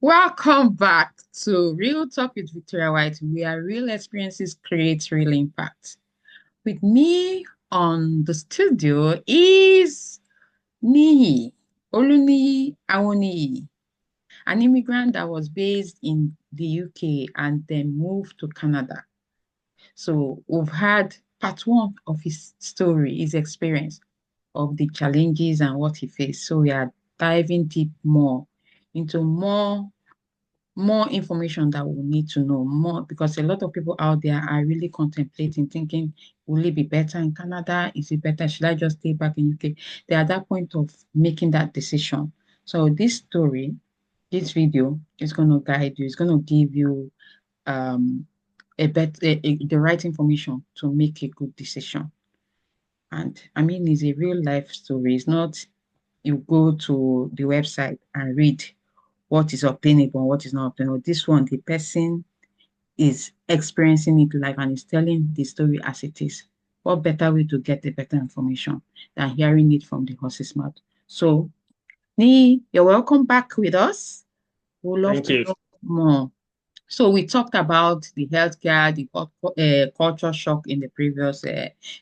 Welcome back to Real Talk with Victoria White, where real experiences create real impact. With me on the studio is Niyi Oluniyi Awoniyi, an immigrant that was based in the UK and then moved to Canada. So we've had part one of his story, his experience of the challenges and what he faced. So we are diving deep more into more information that we need to know more because a lot of people out there are really contemplating, thinking, will it be better in Canada? Is it better? Should I just stay back in UK? They're at that point of making that decision. So this story, this video is going to guide you. It's going to give you um the right information to make a good decision. And I mean, it's a real life story. It's not you go to the website and read what is obtainable and what is not obtainable. This one, the person is experiencing it live and is telling the story as it is. What better way to get the better information than hearing it from the horse's mouth? So, Ni, you're welcome back with us. We'd love Thank to you. know more. So we talked about the healthcare, the culture shock in the previous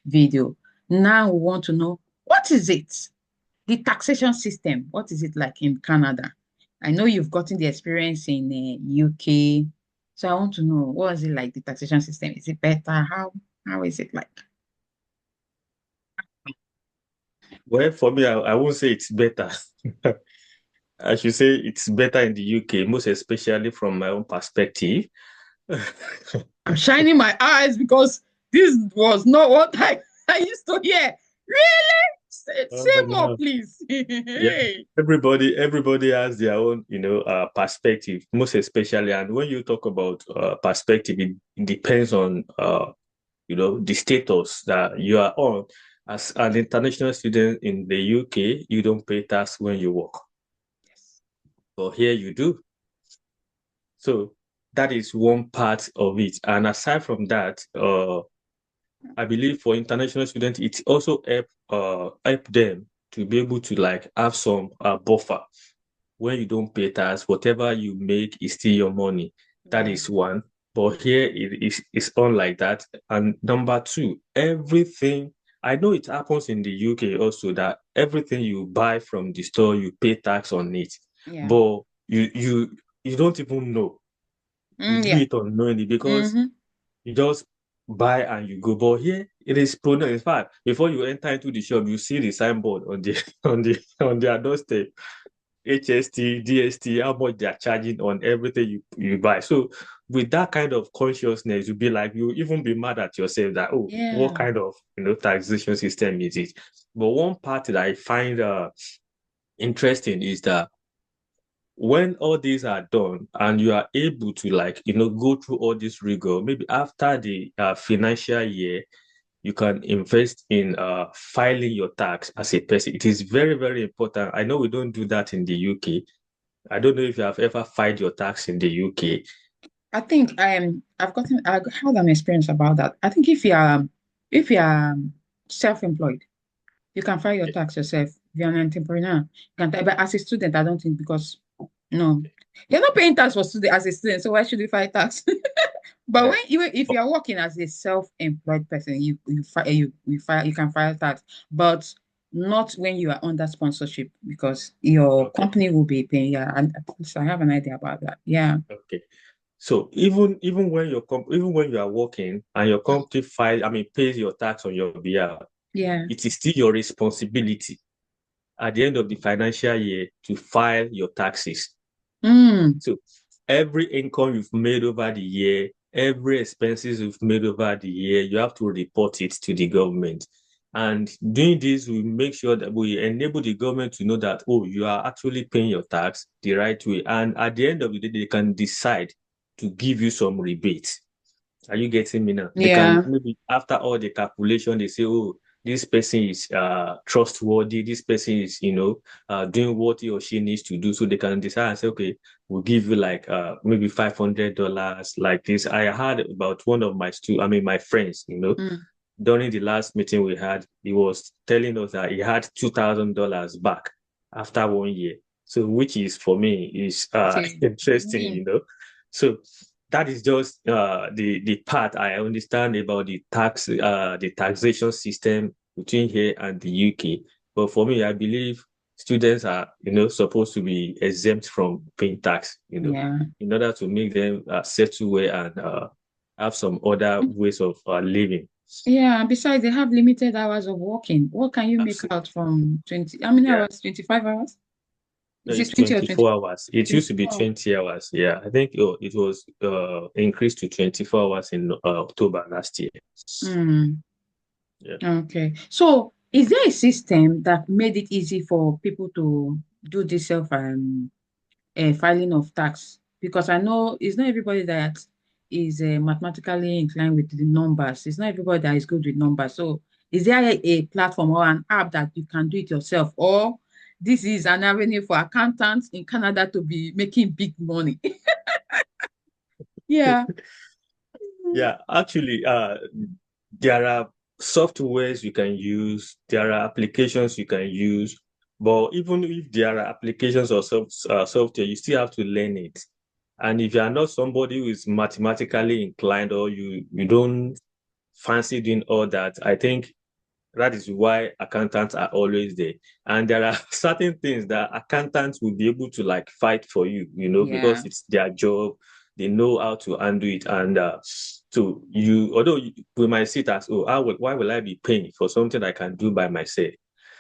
video. Now we want to know what is it? The taxation system, what is it like in Canada? I know you've gotten the experience in UK, so I want to know what is it like the taxation system? Is it better? How is it like? Well, for me, I won't say it's better. I should say it's better in the UK, most especially from my own perspective. I'm shining my eyes because this was not what I used to hear. Really? Say more, No. please. Yeah. Hey. Everybody has their own, perspective, most especially. And when you talk about perspective, it depends on, the status that you are on. As an international student in the UK, you don't pay tax when you work, Yes. but here you do. So that is one part of it. And aside from that, I believe for international students, it also help them to be able to like have some buffer. When you don't pay tax, whatever you make is still your money. That Yeah. is one. But here it's unlike that. And number two, everything I know it happens in the UK also that everything you buy from the store, you pay tax on it. Yeah. But you don't even know. You do Yeah. it unknowingly because Mm-hmm. you just buy and you go. But here it is pronounced. In fact, before you enter into the shop, you see the signboard on the on their doorstep. HST, DST, how much they are charging on everything you buy. So with that kind of consciousness, you'll be like, you even be mad at yourself that, oh, what Yeah. kind of taxation system is it? But one part that I find interesting is that when all these are done and you are able to like go through all this rigor, maybe after the financial year you can invest in filing your tax as a person. It is very, very important. I know we don't do that in the UK. I don't know if you have ever filed your tax in the UK. I think I had an experience about that. I think if you are self-employed, you can file your tax yourself. If you're an entrepreneur, you can. But as a student, I don't think because no, you're not paying tax for student as a student. So why should you file tax? But Yeah. when even if you're working as a self-employed person, you can file tax, but not when you are under sponsorship because your Okay. company will be paying. Yeah, and at least I have an idea about that. Yeah. Okay. So even when even when you are working and your company pays your tax on your behalf, Yeah. it is still your responsibility at the end of the financial year to file your taxes. Mm. So every income you've made over the year, every expenses you've made over the year, you have to report it to the government. And doing this will make sure that we enable the government to know that, oh, you are actually paying your tax the right way. And at the end of the day, they can decide to give you some rebates. Are you getting me now? They can Yeah. maybe after all the calculation, they say, oh, this person is trustworthy, this person is, doing what he or she needs to do. So they can decide and say, okay, we'll give you like maybe $500 like this. I heard about one of my friends, Mm. during the last meeting we had, he was telling us that he had $2,000 back after 1 year. So which is for me is See, interesting, me, So that is just the part I understand about the taxation system between here and the UK. But for me, I believe students are, supposed to be exempt from paying tax, yeah. in order to make them settle well and have some other ways of living. Yeah, besides, they have limited hours of working. What can you make Absolutely. out from 20? How many Yeah. hours? 25 hours? No, Is it it's 20 or 20? 24 hours. It used to be 24. 20 hours. Yeah, I think it was increased to 24 hours in October last year. Hmm. Yeah. Okay. So, is there a system that made it easy for people to do this self filing of tax? Because I know it's not everybody that is mathematically inclined with the numbers. It's not everybody that is good with numbers. So, is there a platform or an app that you can do it yourself, or this is an avenue for accountants in Canada to be making big money? Yeah. Yeah, actually, there are softwares you can use, there are applications you can use, but even if there are applications or software, you still have to learn it. And if you are not somebody who is mathematically inclined or you don't fancy doing all that, I think that is why accountants are always there. And there are certain things that accountants will be able to like fight for you, Yeah. because it's their job. They know how to undo it. And so although we might see it as, oh, why will I be paying for something I can do by myself?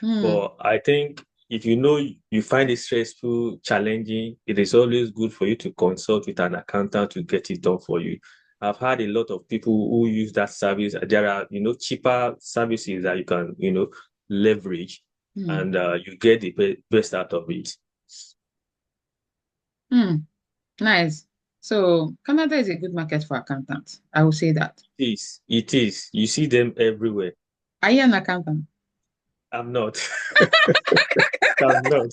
Hmm. But I think if you find it stressful, challenging, it is always good for you to consult with an accountant to get it done for you. I've had a lot of people who use that service. There are, cheaper services that you can, leverage, Hmm. and you get the best out of it. Hmm. Nice. So Canada is a good market for accountants. I will say that. It is. It is. You see them everywhere. Are you an accountant? I'm not. I'm not.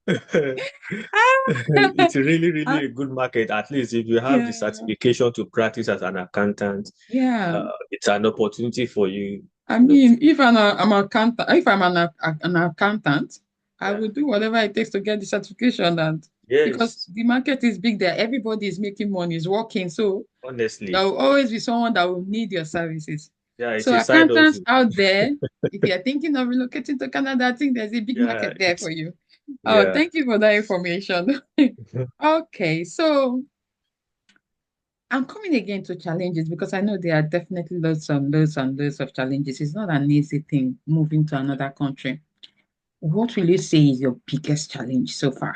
It's really, really Ah, a good market. At least if you have the yeah. certification to practice as an accountant, Yeah. it's an opportunity for you, I to, mean, if I'm an accountant, if I'm an accountant, I yeah. will do whatever it takes to get the certification and because Yes, the market is big there, everybody is making money, is working. So there honestly. will always be someone that will need your services. Yeah, it's So a side accountants hustle. out there, if you're thinking of relocating to Canada, I think there's a big Yeah, market there for you. Oh, yeah. thank you for that information. Okay, so I'm coming again to challenges because I know there are definitely loads of challenges. It's not an easy thing moving to another country. What will you say is your biggest challenge so far?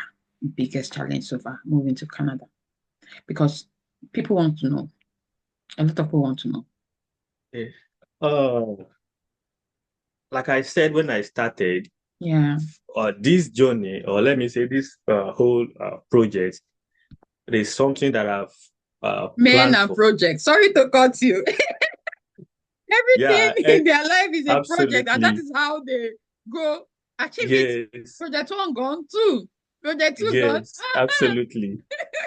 Biggest challenge so far moving to Canada? Because people want to know. A lot of people want to know. Eh, Oh, like I said when I started, Yeah. this journey, or let me say this whole project, it is something that I've Men planned and for. projects. Sorry to cut you. Yeah, Everything in their life is a project, and that absolutely. is how they go achieve it. Yes, Project one gone, two. Project two gone. yes, absolutely.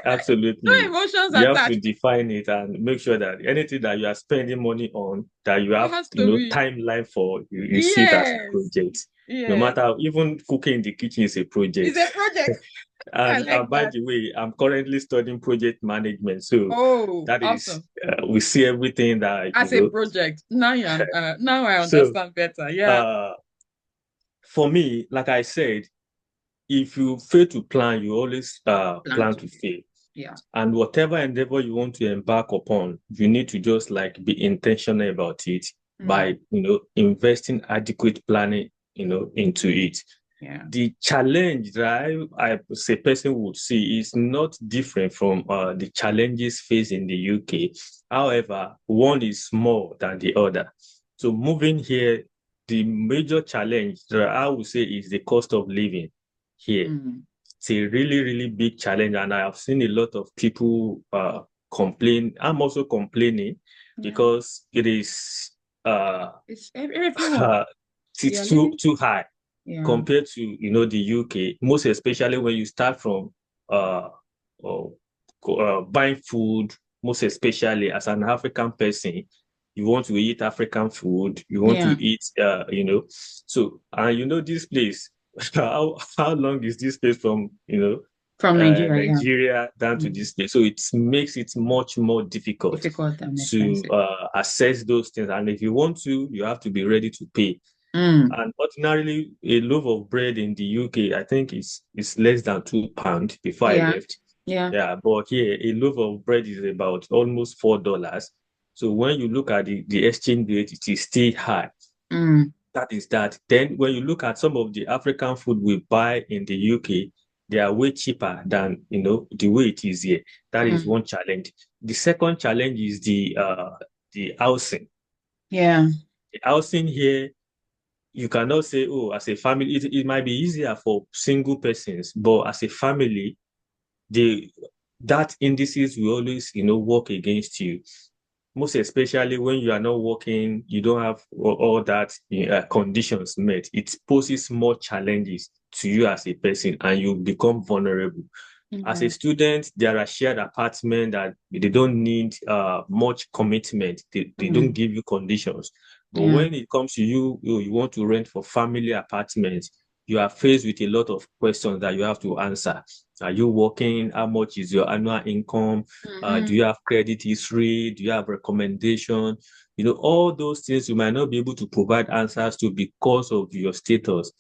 No Absolutely. emotions You have to attached. define it and make sure that anything that you are spending money on, that you It have, has to be. timeline for, you see it as a Yes. project. No Yes. matter, even cooking in the kitchen is a It's project. a project. I And like by that. the way, I'm currently studying project management. So Oh, that is, awesome. we see everything that, As a project. Now I So understand better. Yeah. uh, for me, like I said, if you fail to plan, you always Plan plan to to fail. fail. Yeah. And whatever endeavor you want to embark upon, you need to just like be intentional about it Mm, by, investing adequate planning, into it. yeah. The challenge that I as a person would see is not different from the challenges faced in the UK. However, one is more than the other. So moving here, the major challenge that I would say is the cost of living here. Mm, It's a really, really big challenge, and I have seen a lot of people complain. I'm also complaining yeah. because it is uh, It's everyone. We are it's too living. too high Yeah. compared to the UK, most especially when you start from uh, uh, buying food, most especially as an African person, you want to eat African food, you want to Yeah. eat so and this place. how long is this place from, From Nigeria, yeah. Nigeria down to Mm. this place? So it makes it much more difficult Difficult and to expensive. assess those things. And if you want to, you have to be ready to pay. Mm. And ordinarily, a loaf of bread in the UK, I think is less than £2 before I Yeah, left. yeah. Yeah, but here a loaf of bread is about almost $4. So when you look at the exchange rate, it is still high. Mm. That is that. Then when you look at some of the African food we buy in the UK, they are way cheaper than the way it is here. That is Mm. one challenge. The second challenge is the housing. Yeah. The housing here, you cannot say, oh, as a family, it might be easier for single persons, but as a family, the that indices will always, work against you. Most especially when you are not working, you don't have all that conditions met. It poses more challenges to you as a person, and you become vulnerable. As a Yeah. student, there are shared apartments that they don't need much commitment. They don't Mm. give you conditions. But Yeah. when it comes to you want to rent for family apartments, you are faced with a lot of questions that you have to answer. Are you working? How much is your annual income? Do Mm-hmm. you have credit history? Do you have recommendation? All those things you might not be able to provide answers to because of your status,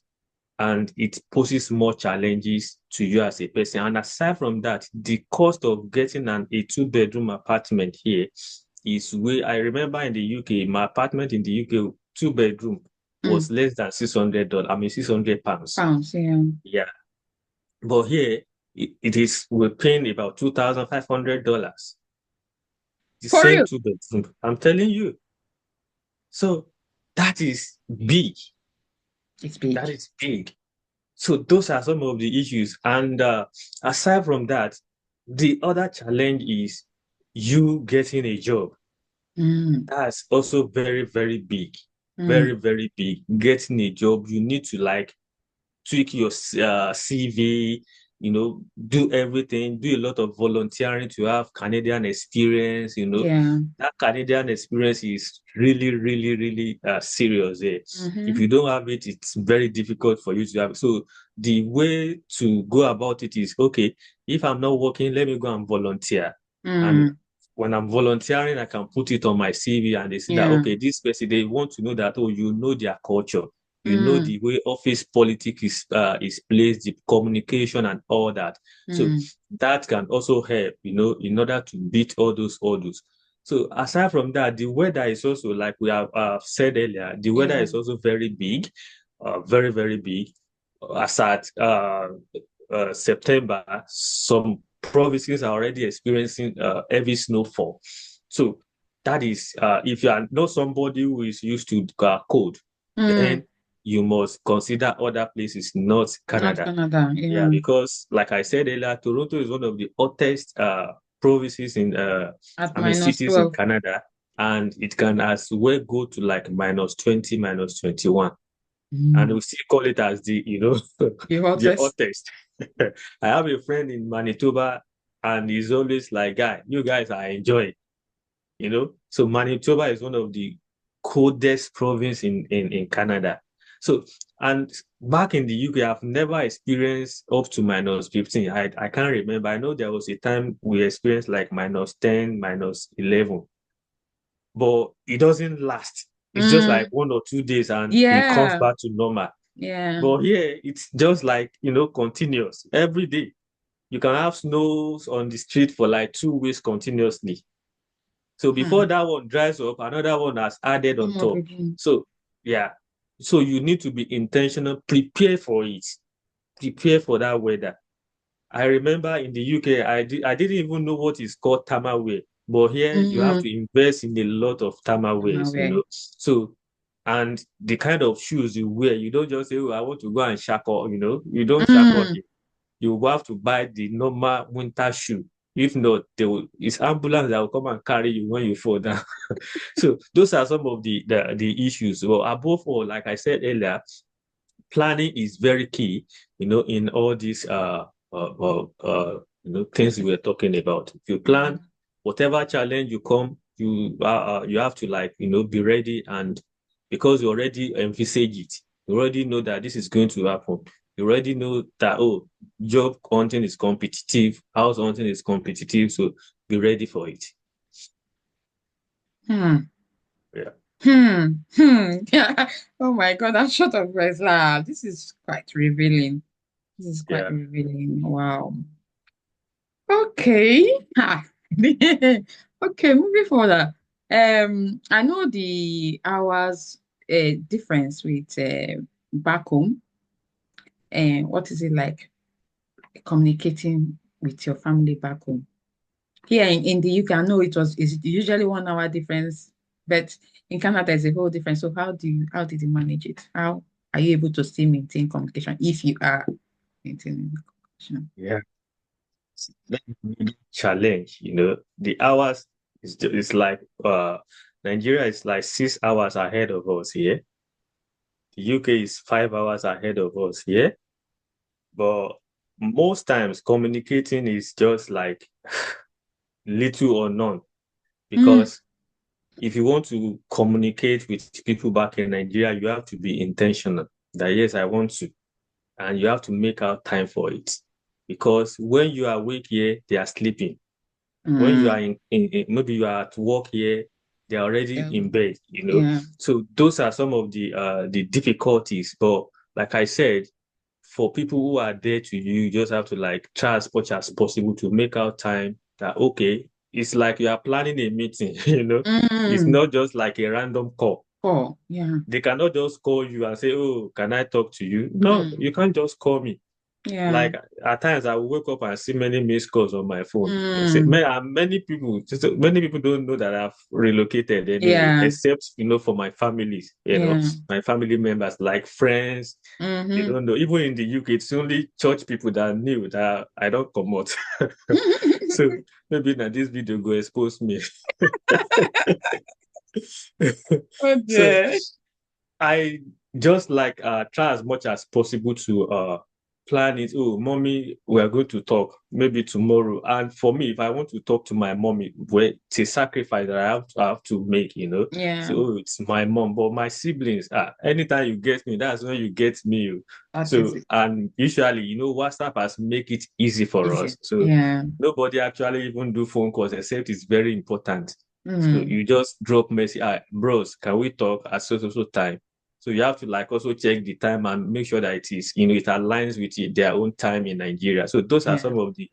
and it poses more challenges to you as a person. And aside from that, the cost of getting a two-bedroom apartment here is way. I remember in the UK, my apartment in the UK, two-bedroom Mm. was less than $600. I mean, £600. Pounds, yeah. Yeah. But here, we're paying about $2,500. The For same real. two-bedroom. I'm telling you. So that is big. It's big. That is big. So those are some of the issues. And aside from that, the other challenge is you getting a job. Mm. That's also very, very big. Mm. Very, very big. Getting a job, you need to tweak your CV, do everything, do a lot of volunteering to have Canadian experience. Yeah. That Canadian experience is really, really, really serious. Eh? If Mm-hmm. you don't have it, it's very difficult for you to have it. So the way to go about it is, okay, if I'm not working, let me go and volunteer. And Mm. when I'm volunteering, I can put it on my CV and they say that, Yeah. okay, this person, they want to know that, oh, you know their culture. You know Mm. the way office politics is placed, the communication and all that. So Mm. that can also help, in order to beat all those hurdles. So aside from that, the weather is also, like we have said earlier, the weather Yeah. is also very big, very, very big. As at September, some provinces are already experiencing heavy snowfall. So that is, if you are not somebody who is used to cold, Mm. then you must consider other places, not Not Canada. Canada, Yeah, yeah. because like I said earlier, Toronto is one of the hottest provinces At I mean, minus cities in 12. Canada, and it can as well go to like -20, -21. And Mm. we still call it as The the hottest. hottest. I have a friend in Manitoba, and he's always like, guy, you guys are enjoying. So Manitoba is one of the coldest province in Canada. So, and back in the UK, I've never experienced up to -15. I can't remember. I know there was a time we experienced like -10, -11, but it doesn't last. It's just like Mm. 1 or 2 days and it comes Yeah. back to normal. Yeah. But here it's just like, continuous every day. You can have snows on the street for like 2 weeks continuously. So before Hmm. that one dries up, another one has added on Come up top. again. So yeah. So you need to be intentional, prepare for it, prepare for that weather. I remember in the UK, I didn't even know what is called thermal wear, but here you have Mm-hmm. to invest in a lot of thermal I'm aware. wears. So, and the kind of shoes you wear, you don't just say, oh, I want to go and shackle. You don't shackle Mm. here. You will have to buy the normal winter shoe. If not, it's ambulance that will come and carry you when you fall down. So those are some of the issues. Well, above all, like I said earlier, planning is very key, in all these things we were talking about. If you plan, Mm. whatever challenge you come, you have to be ready, and because you already envisage it, you already know that this is going to happen. You already know that, oh, job hunting is competitive, house hunting is competitive, so be ready for it. Hmm. Yeah. Hmm. Hmm. Yeah. Oh my God, that short of words. Ah, this is quite revealing. This is quite Yeah. revealing. Wow. Okay. Ha. Okay, moving further. I know the hours difference with back home. And what is it like communicating with your family back home? Here in the UK, I know it's usually 1 hour difference, but in Canada it's a whole difference. So how did you manage it? How are you able to still maintain communication if you are maintaining communication? Yeah. That's a big challenge, the hours is like Nigeria is like 6 hours ahead of us here. The UK is 5 hours ahead of us here. But most times communicating is just like little or none Mm, because if you want to communicate with people back in Nigeria, you have to be intentional that yes, I want to, and you have to make out time for it. Because when you are awake here, they are sleeping. When you are mm, maybe you are at work here, they're already in um, bed. yeah, So those are some of the difficulties. But like I said, for people who are there to you, you just have to like try as much as possible to make out time that okay, it's like you are planning a meeting. It's mm, not just like a random call. oh, yeah, They cannot just call you and say, oh, can I talk to you? No, mm, you can't just call me. yeah, Like at times I will wake up and see many missed calls on my phone. mm, Many people don't know that I've relocated anyway, yeah, except for my families, yeah, my family members, like friends. They mm-hmm. don't know. Even in the UK, it's only church people that knew that I don't come out. So maybe now this video go expose me. Oh So dear. I just like try as much as possible to plan it. Oh, mommy, we are going to talk maybe tomorrow. And for me, if I want to talk to my mommy, well, it's a sacrifice that I have to make. Yeah, So oh, it's my mom, but my siblings, anytime you get me, that's when you get me. that is So it. and usually, WhatsApp has make it easy for Easy. us. So Yeah. nobody actually even do phone calls except it's very important. So Mm, you just drop message, bros, can we talk at so time? So you have to like also check the time and make sure that it aligns with their own time in Nigeria. So those are yeah. some of the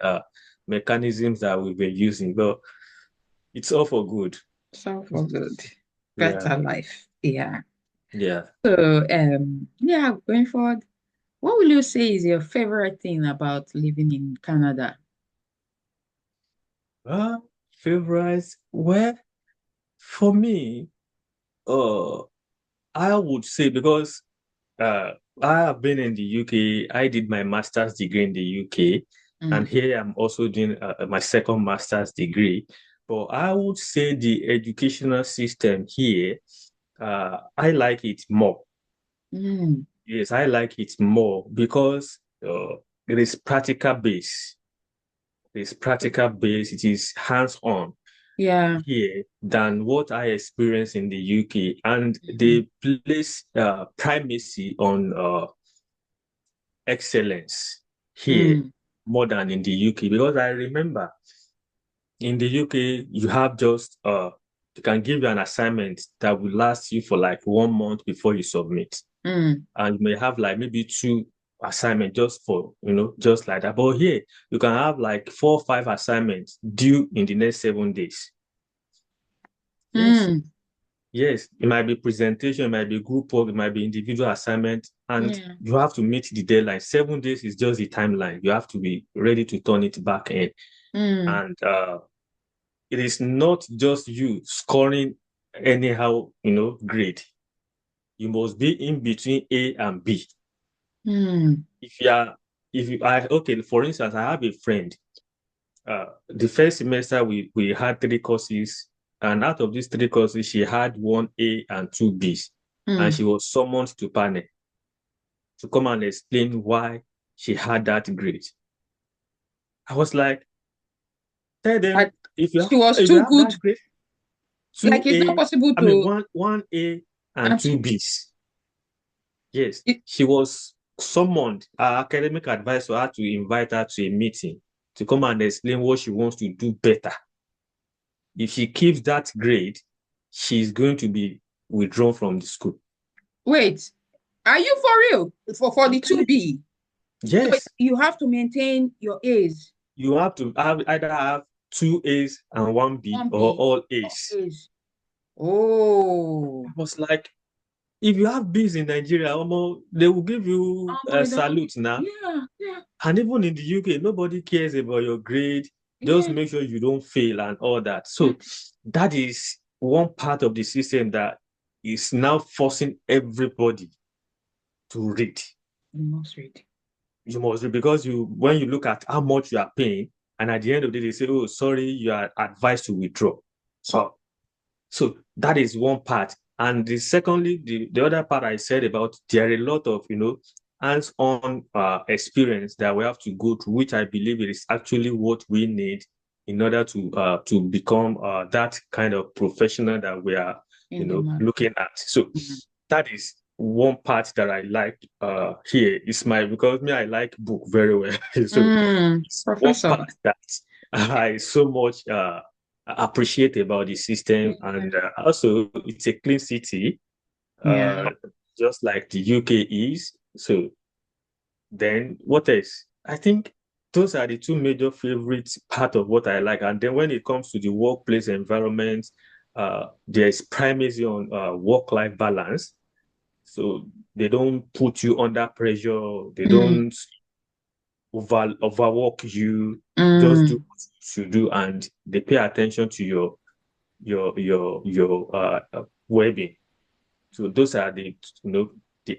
mechanisms that we've been using, but it's all for good. So for good. Yeah, Better life. Yeah. yeah. So yeah, going forward, what will you say is your favorite thing about living in Canada? Uh, Favorites? Well, for me, uh, I would say because Uh, I have been in the UK. I did my master's degree in the UK, and Mm, here I'm also doing my second master's degree. But I would say the educational system here, I like it more. mm, Yes, I like it more because it is practical based. It is practical based. It is hands-on yeah. here than what I experienced in the UK, and Mm, they place primacy on excellence here mm, more than in the UK because I remember in the UK you have just you can give you an assignment that will last you for like 1 month before you submit. mm, And you may have like maybe two assignments just for just like that. But here you can have like 4 or 5 assignments due in the next 7 days. Yes. mm, Yes, it might be presentation, it might be group work, it might be individual assignment, and yeah. you have to meet the deadline. 7 days is just the timeline. You have to be ready to turn it back in. Mm, And it is not just you scoring anyhow, grade. You must be in between A and B. mm, If you are, if you are, okay, for instance, I have a friend. The first semester we had 3 courses, and out of these 3 courses, she had 1 A and 2 Bs, and mm. she was summoned to panel to come and explain why she had that grade. I was like, tell them But she was if you too have good. that grade, Like two it's not A, possible I mean to one A and and two to Bs. Yes, it, she was someone, our academic advisor, had to invite her to a meeting to come and explain what she wants to do better. If she keeps that grade, she's going to be withdrawn from the school. Wait, are you for real? For I'm the telling you. 2B? So Yes, you have to maintain your A's, you have to either have two A's and one B, one or B, all or A's. A's. Oh, I was like, if you have B's in Nigeria, almost they will give you oh a my God. salute now. Yeah, yeah, And even in the UK, nobody cares about your grade. Just yeah. make sure you don't fail and all that. Mm. So that is one part of the system that is now forcing everybody to read. You must read. You must read, because you, when you look at how much you are paying, and at the end of the day, they say, "Oh, sorry, you are advised to withdraw." So that is one part. And secondly, the other part I said about, there are a lot of, hands-on experience that we have to go through, which I believe it is actually what we need in order to become that kind of professional that we are, In the market. looking at. So Mm. that is one part that I like here. Is my, because me, I like book very well. So it's one Professor. part that I so much appreciate about the system. Yeah, And also, it's a clean city, yeah. uh, just like the UK is. So then what else? I think those are the two major favorite part of what I like. And then when it comes to the workplace environment, there's primacy on work-life balance. So they don't put you under pressure. They Mm, don't overwork you. Just do mm. what you should do, and they pay attention to your well-being. So those are the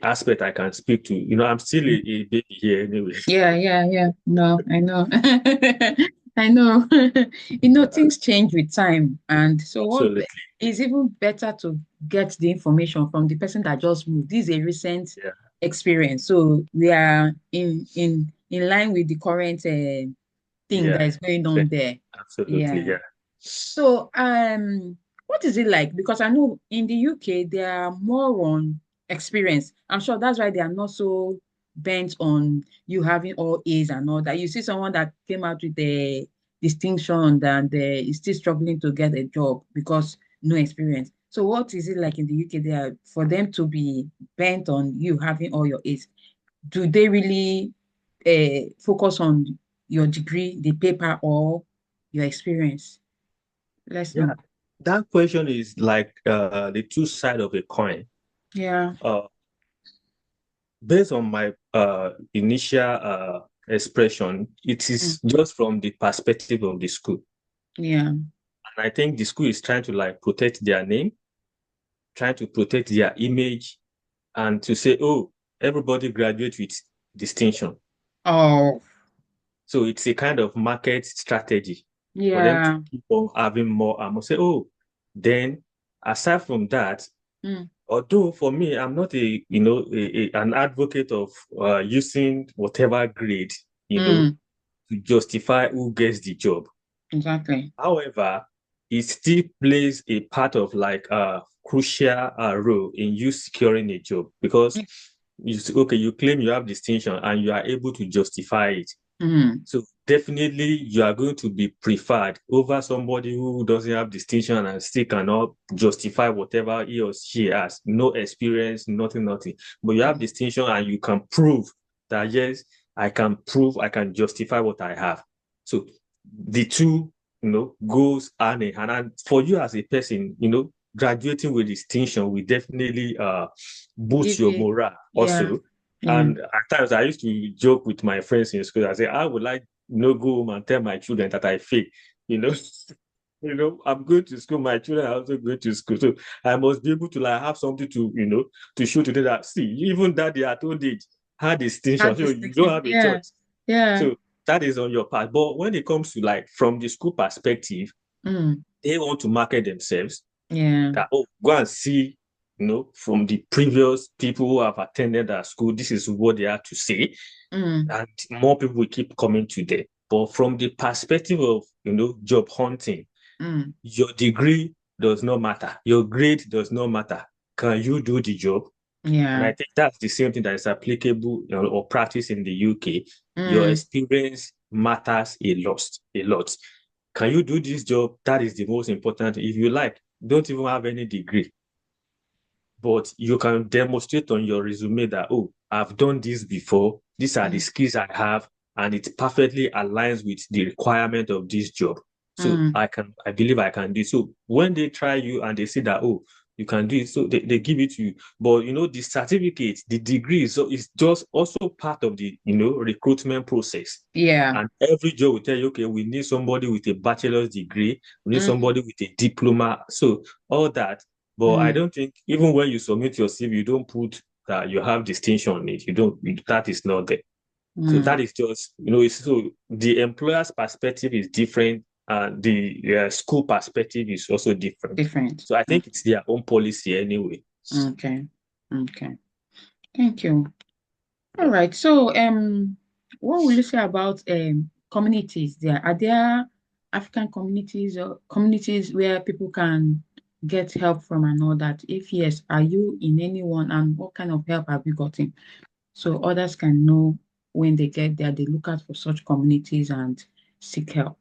aspect I can speak to. I'm still a baby here anyway. Yeah, yeah, yeah. No, I know. I know. Things change with time. And so Absolutely. it's even better to get the information from the person that just moved. This is a recent Yeah. experience. So we are in line with the current thing that Yeah. is going on there. Absolutely. Yeah. Yeah. So, what is it like? Because I know in the UK they are more on experience. I'm sure that's why they are not so bent on you having all A's and all that. You see someone that came out with a distinction and is still struggling to get a job because no experience. So, what is it like in the UK? They are for them to be bent on you having all your A's. Do they really focus on your degree, the paper, or your experience? Let's Yeah. know. That question is like the two side of a coin. Yeah. Uh, Based on my initial expression, it Mm. is just from the perspective of the school. Yeah. And I think the school is trying to like protect their name, trying to protect their image, and to say, oh, everybody graduates with distinction. Oh, So it's a kind of market strategy for them to yeah. keep on having more. I must say, oh, then aside from that, Mm. although for me, I'm not an advocate of using whatever grade, Mm. to justify who gets the job. Exactly. However, it still plays a part of like a crucial role in you securing a job, because okay, you claim you have distinction and you are able to justify it. Mm. So definitely you are going to be preferred over somebody who doesn't have distinction and still cannot justify whatever he or she has. No experience, nothing, nothing. But you have Mm. distinction and you can prove that, yes, I can prove, I can justify what I have. So the two, goes hand in hand. And for you as a person, graduating with distinction will definitely boost Give your you, morale yeah. also. Yeah. And at times I used to joke with my friends in school. I say, I would like go home and tell my children that I fail. You know, I'm going to school. My children are also going to school, so I must be able to like have something to to show to them that, see, even that they are told age had distinction, Had so you don't distinction. have a Yeah. choice. Yeah. So that is on your part. But when it comes to like from the school perspective, Mm. they want to market themselves, Yeah. that, oh, go and see, from the previous people who have attended that school, this is what they have to say, Mm. and more people will keep coming to them. But from the perspective of job hunting, Mm. your degree does not matter, your grade does not matter. Can you do the job? And Yeah. I think that's the same thing that is applicable, or practice in the UK. Your Mm, experience matters a lot, a lot. Can you do this job? That is the most important. If you like, don't even have any degree, but you can demonstrate on your resume that, oh, I've done this before. These are the mm, skills I have, and it perfectly aligns with the requirement of this job. So mm. I believe I can do it. So when they try you and they say that, oh, you can do it, so they give it to you. But the certificate, the degree, so it's just also part of the recruitment process. Yeah. And every job will tell you, okay, we need somebody with a bachelor's degree, we need Mm, somebody with a diploma. So all that. But I mm, don't think even when you submit your CV, you don't put that you have distinction on it. You don't, that is not there. So mm. that is just, so the employer's perspective is different and the school perspective is also different. Different. So I think it's their own policy anyway. Okay. Okay. Thank you. All Yeah. right. So, what will you say about communities there? Are there African communities or communities where people can get help from and all that? If yes, are you in any one and what kind of help have you gotten? So others can know when they get there, they look out for such communities and seek help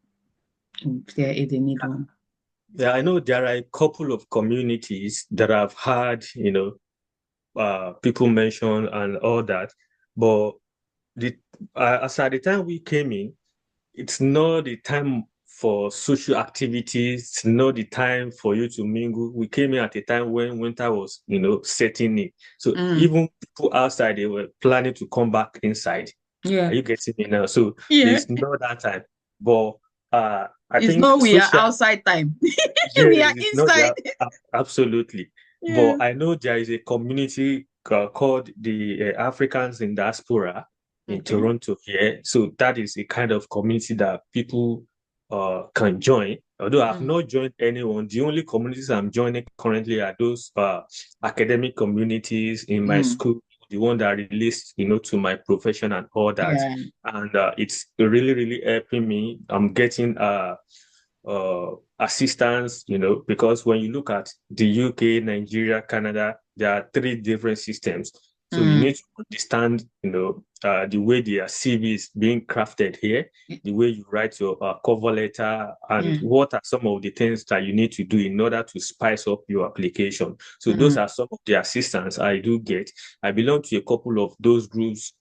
if they need one. Yeah, I know there are a couple of communities that I've had, people mention and all that, but the as at the time we came in, it's not the time for social activities. It's not the time for you to mingle. We came in at a time when winter was, setting in. So Mm, even people outside, they were planning to come back inside. Are yeah. you getting me now? So Yeah. there's not that time. But I It's think not we are social, outside time. yes, We are it's not inside. there. Absolutely. Yeah. But I know there is a community called the Africans in Diaspora in Okay. Toronto here. So that is a kind of community that people can join. Although I've Mm, not joined anyone, the only communities I'm joining currently are those academic communities in my mm, school, the one that relates, to my profession and all that. yeah. And it's really, really helping me. I'm getting assistance, because when you look at the UK, Nigeria, Canada, there are three different systems. So you Mm, need to understand, the way their CV is being crafted here, the way you write your cover letter, and yeah. what are some of the things that you need to do in order to spice up your application. So those Mm, are some of the assistance I do get. I belong to a couple of those groups,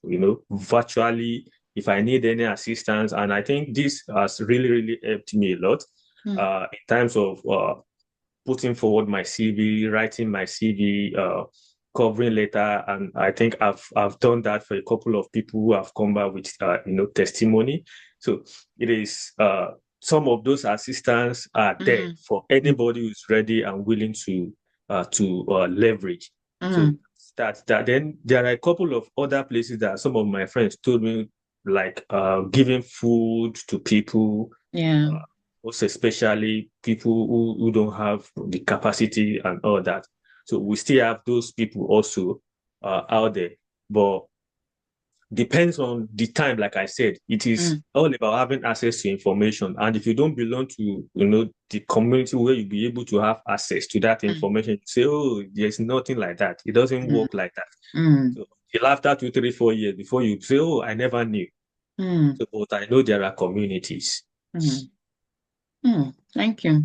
virtually if I need any assistance. And I think this has really, really helped me a lot mm, in terms of putting forward my CV, writing my CV, covering letter, and I think I've done that for a couple of people who have come back with testimony. So it is some of those assistants are there mm, for anybody who's ready and willing to leverage. So mm, that then there are a couple of other places that some of my friends told me, like giving food to people, yeah. uh, most especially people who don't have the capacity and all that. So we still have those people also out there. But depends on the time, like I said, it is Mm, all about having access to information. And if you don't belong to, the community where you'll be able to have access to that mm, information, you say, oh, there's nothing like that. It doesn't mm, work like that. mm, So you'll have that 2, 3, 4 years before you say, oh, I never knew. mm, So, but I know there are communities. mm, mm. Thank you.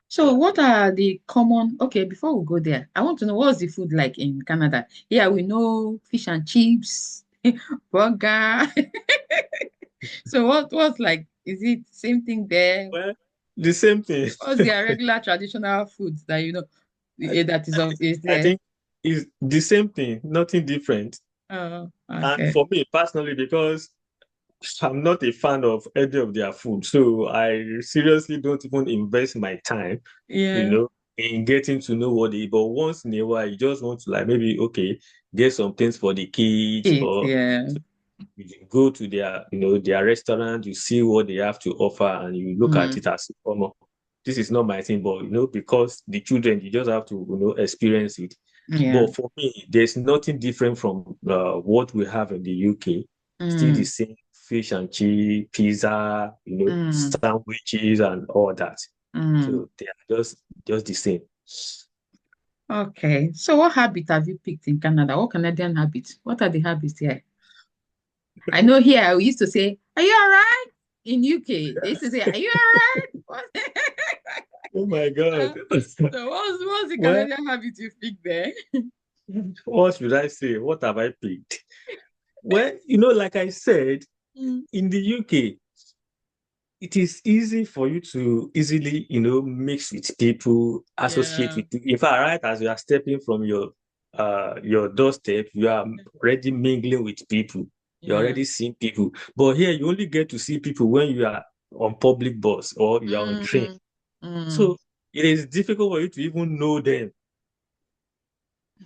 So Yeah. what are the common, okay, before we go there, I want to know what's the food like in Canada? Yeah, we know fish and chips, burger. So what's like, is it same thing there? Well, the same thing. What's their regular traditional foods that you know that is I there? think it's the same thing, nothing different. Oh, And okay. for me personally, because I'm not a fan of any of their food, so I seriously don't even invest my time, Yeah. in getting to know what they. But once in a while, you just want to like maybe okay, get some things for the kids, Kids, or yeah. you go to their restaurant, you see what they have to offer, and you look at Mm, it as, oh, no, this is not my thing, but because the children, you just have to experience it. yeah. But for me, there's nothing different from what we have in the UK. Still the Mm, same fish and cheese, pizza, mm, sandwiches and all that. mm. So they are just the same. Okay. So what habit have you picked in Canada? What Canadian habits? What are the habits here? I know here we used to say, "Are you all right?" In UK, they used to say, "Are you all right?" Oh my God. So what's the Well, Canadian habit you picked there? what should I say? What have I picked? Well, like I said, Mm, in the UK, it is easy for you to easily, mix with people, associate yeah. with people. In fact, right as you are stepping from your doorstep, you are already mingling with people. You're Yeah. already seeing people. But here you only get to see people when you are on public bus or you are on train. Mm, mm, So it is difficult for you to even know them.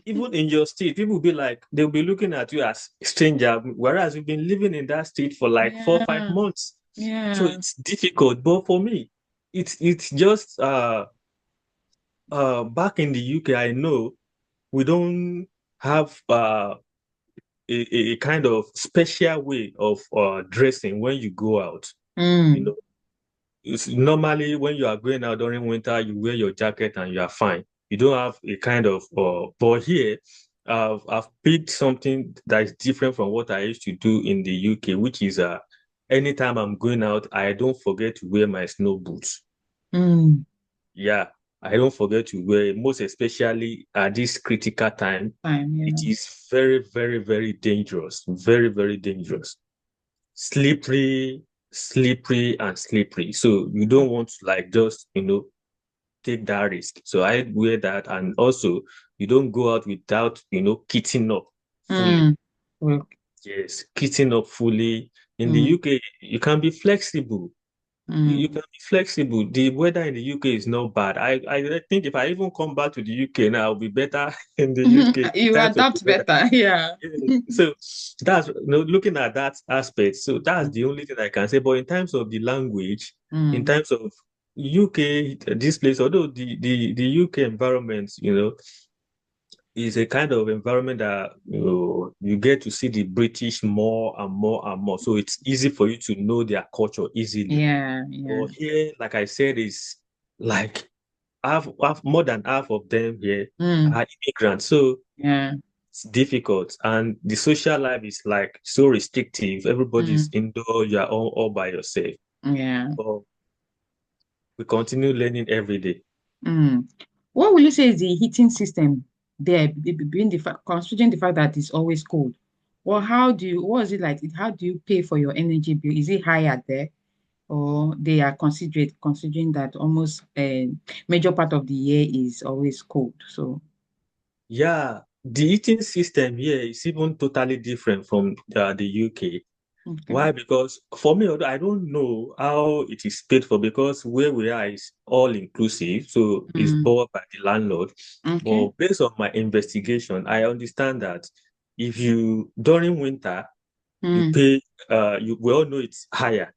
Even in your state, people will be like, they'll be looking at you as a stranger, whereas you've been living in that state for like 4 or 5 yeah. months. So Yeah. it's difficult. But for me, it's just back in the UK, I know we don't have a kind of special way of dressing when you go out. You Mm, know, it's normally when you are going out during winter, you wear your jacket and you are fine. You don't have a kind of but here I've picked something that is different from what I used to do in the UK, which is anytime I'm going out, I don't forget to wear my snow boots. mm. Yeah, I don't forget to wear, most especially at this critical time. Fine. It Yeah. is very, very, very dangerous. Very, very dangerous. Slippery, slippery, and slippery. So you don't want to like just, take that risk. So I wear that. And also you don't go out without, kitting up fully. Mm. Well, Yes, kitting up fully. In the mm, UK, you can be flexible. You mm. can be flexible. The weather in the UK is not bad. I think if I even come back to the UK now, I'll be better in the UK in You terms of the adapt weather. better. Yeah. Yeah. So that's looking at that aspect. So that's the only thing I can say. But in terms of the language, in Mm, terms of UK, this place, although the UK environment, is a kind of environment that you get to see the British more and more and more. So it's easy for you to know their culture easily. yeah. Yeah. But here, like I said, is like half more than half of them here Mm, are immigrants. So yeah. it's difficult. And the social life is like so restrictive. Everybody's Mm, indoor, you're all by yourself. yeah. But we continue learning every day. Mm. What will you say is the heating system there, being considering the fact that it's always cold? Well, what is it like? How do you pay for your energy bill? Is it higher there, or they are considerate, considering that almost a major part of the year is always cold? So, Yeah, the eating system here is even totally different from the UK. okay. Why? Because for me, although I don't know how it is paid for because where we are is all inclusive, so it's Mm, bought by the landlord. okay. But based on my investigation, I understand that if you during winter you Mm, pay, we all know it's higher,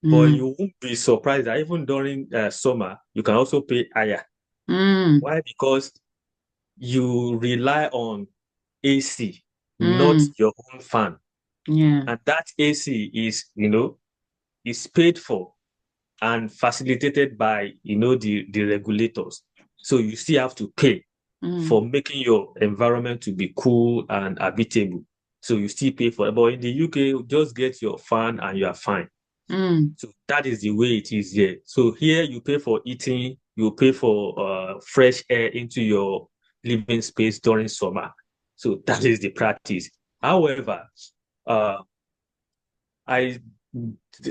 but mm, you won't be surprised that even during summer you can also pay higher. mm, Why? Because you rely on AC, not mm, your own fan, yeah. and that AC is paid for and facilitated by the regulators. So you still have to pay Mm, for making your environment to be cool and habitable. So you still pay for it. But in the UK, you just get your fan and you are fine. mm, So that is the way it is here. So here you pay for eating, you pay for fresh air into your living space during summer. So that is the practice. However, uh, I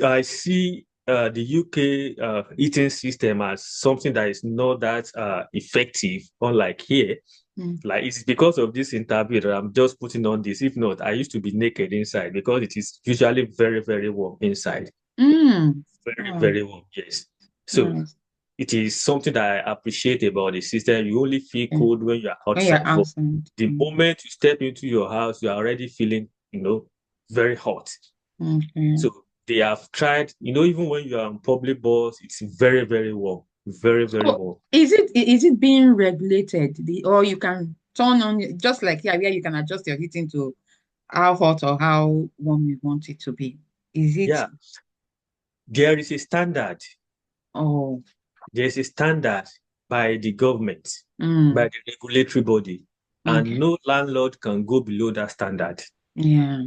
I see the UK eating system as something that is not that effective, unlike here. mm, Like it's because of this interview that I'm just putting on this. If not, I used to be naked inside because it is usually very, very warm inside. mm. Very, Oh, very warm, yes. So nice. it is something that I appreciate about the system. You only feel Yeah. cold when you're When you're outside, but outside. the Mm, moment you step into your house, you're already feeling, very hot. okay. So they have tried, even when you are on public bus, it's very, very warm. Very, very So warm. is it being regulated? Or you can turn on just like here where you can adjust your heating to how hot or how warm you want it to be. Is it Yeah, there is a standard. oh There's a standard. by the government, by Mm. the regulatory body, and Okay. no landlord can go below that standard. Yeah.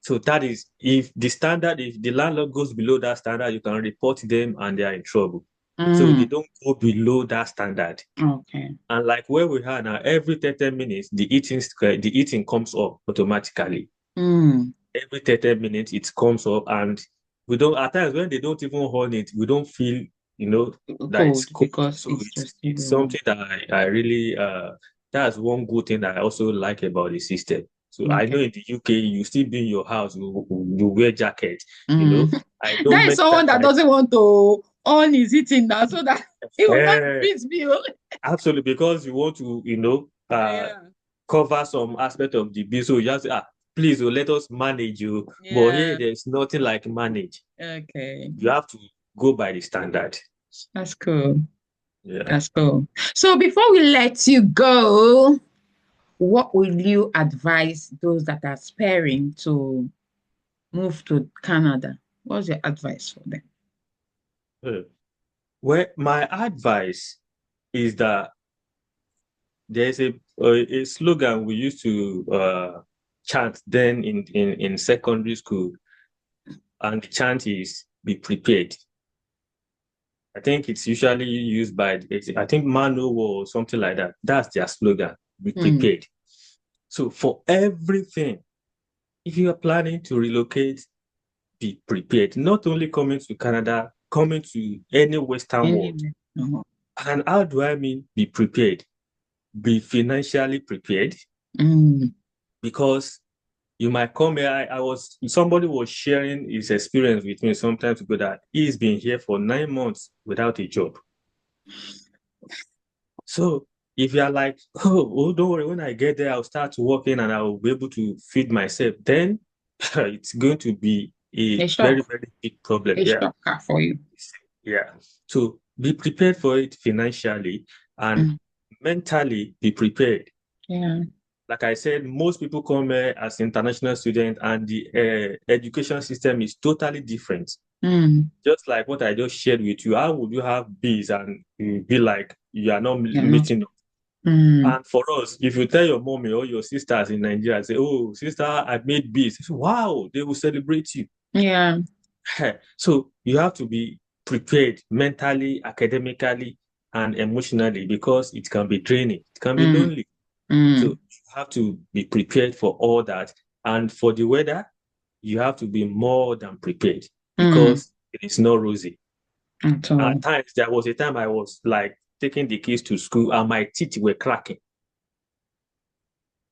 So that is, if the landlord goes below that standard, you can report them and they are in trouble. So they Mm. don't go below that standard. Okay. And like where we are now, every 30 minutes, the eating comes up automatically. Mm. Every 30 minutes, it comes up, and we don't, at times when they don't even hold it, we don't feel, that it's Cold cold. because So it's it's just it's really warm. something that I really, that's one good thing that I also like about the system. So I know Okay. in the UK, you still be in your. You wear jacket, you Mm. know. I know That is many someone times that doesn't want to on his eating now so that he will not eh, increase bill. absolutely, because you want to, Yeah. cover some aspect of the bill. So you just say, please, let us manage you. But here, Yeah. there's nothing like manage. Okay. You have to go by the standard. That's cool. Yeah. That's cool. So before we let you go, what will you advise those that are aspiring to move to Canada? What's your advice for them? Uh, Well, my advice is that there's a slogan we used to chant then in secondary school, and the chant is "Be prepared." I think it's usually used by, I think, Mano or something like that. That's their slogan: "Be Mm. prepared." So for everything, if you are planning to relocate, be prepared. Not only coming to Canada, coming to any Western world. Anyway. Uh-huh. And how do I mean be prepared? Be financially prepared, Mm. because you might come here. Somebody was sharing his experience with me sometimes ago that he's been here for 9 months without a job. So if you're like, oh, don't worry, when I get there, I'll start working and I'll be able to feed myself, then it's going to be a A very, shock. very big problem. A Yeah. shocker for you. Yeah. So be prepared for it financially, and Mm. mentally be prepared. Yeah. Like I said, most people come here as international students, and the education system is totally different. Mm. Just like what I just shared with you, how would you have bees and you be like you are not You're not. meeting up? Mm. And for us, if you tell your mommy or your sisters in Nigeria, say, "Oh, sister, I made bees," wow, they will celebrate you. Yeah. So you have to be prepared mentally, academically, and emotionally, because it can be draining, it can be Mm. lonely. So Mm. you have to be prepared for all that. And for the weather, you have to be more than prepared, Mm. because it is not rosy. At At all. times, there was a time I was like taking the kids to school and my teeth were cracking.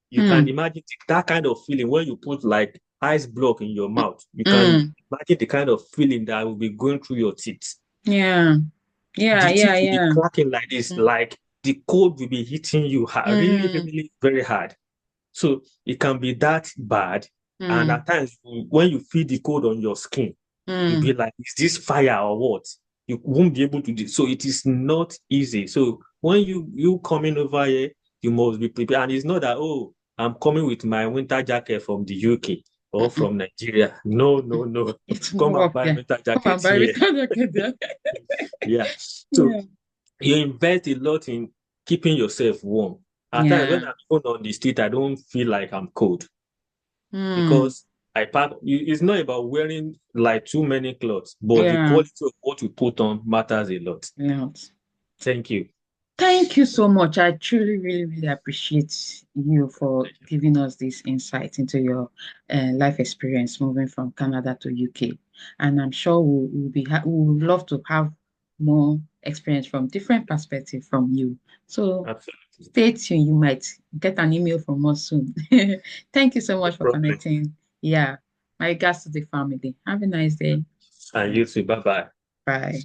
You can Mm. imagine that kind of feeling when you put like ice block in your mouth. You can Mm. imagine the kind of feeling that will be going through your teeth. Yeah. Yeah. The Yeah. teeth will be Yeah. cracking like this, Mm. like the cold will be hitting you really, Mm. really very hard. So it can be that bad. And Mm. at times, when you feel the cold on your skin, you'll be Mm. like, is this fire or what? You won't be able to do. So it is not easy. So when you coming over here, you must be prepared. And it's not that, oh, I'm coming with my winter jacket from the UK or Mm. from Nigeria. No, no, no. It's Come and warm buy there. winter Come on, jacket Barry. here. There. Yeah. So Yeah. you invest a lot in keeping yourself warm. At times when Yeah. I'm even on the street, I don't feel like I'm cold, Mm. because I pack. It's not about wearing like too many clothes, but the Yeah. quality of what you put on matters a lot. Yeah. Thank you. Thank you so much. I truly, really, really appreciate you for giving us this insight into your life experience moving from Canada to UK. And I'm sure we would love to have more experience from different perspective from you. So Absolutely. stay tuned. You might get an email from us soon. Thank you so No much for problem. connecting. Yeah. My regards to the family. Have a nice day. And you too. Bye bye. Bye.